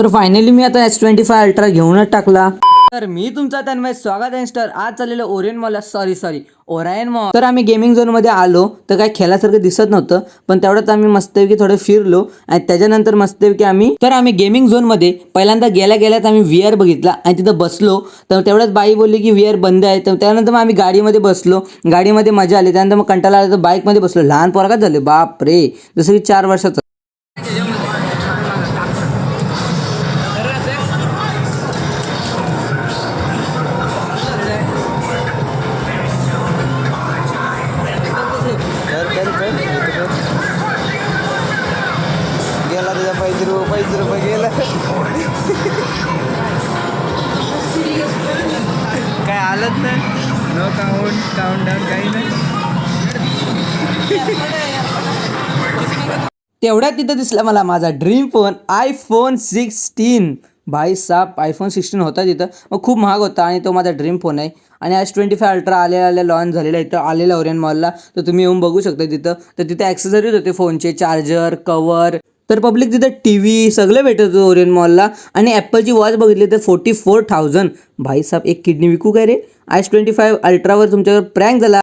तर फायनली मी आता S25 ultra घेऊनच टाकला। तर मी तुमचा तन्मय स्वागत आहे सर। आज चाललेलं ओरियन मॉल ओरायन मॉल। तर आम्ही गेमिंग झोन मध्ये आलो तर काय खेळासारखं दिसत नव्हतं, पण तेवढ्यात आम्ही मस्तपैकी थोडं फिरलो आणि त्याच्यानंतर मस्तपैकी आम्ही गेमिंग झोन मध्ये पहिल्यांदा गेल्याच आम्ही VR बघितला आणि तिथं बसलो। तर तेवढ्याच बाई बोलली की VR बंद आहे। तर त्यानंतर मग आम्ही गाडीमध्ये बसलो, गाडीमध्ये मजा आली। त्यानंतर मग कंटाळा आला तर बाईक मध्ये बसलो। लहान पोरगाच झाले बाप रे, जसं की 4 वर्षाचं। गेला तुझा पैसे रुपये गेला काय हालत नाही। नो काउंट डाऊन काही नाही। तेवढ्यात तिथं दिसला मला माझा ड्रीम फोन iPhone 16। भाई साहब iPhone 16 होता तिथं, मग खूप महाग होता आणि तो माझा ड्रीम फोन आहे। आणि S25 अल्ट्रा आलेला लॉन्च झालेला इथं आलेला ओरियन मॉलला। तर तुम्ही येऊन बघू शकता तिथं। तर तिथे ॲक्सेसरीज होते, फोनचे चार्जर, कवर। तर पब्लिक तिथं TV सगळं भेटत होतं ओरियन मॉलला। आणि ॲपलची वॉच बघितली तर 44,000। भाई साहब एक किडनी विकू काय रे? S25 अल्ट्रावर तुमच्यावर प्रँक झाला।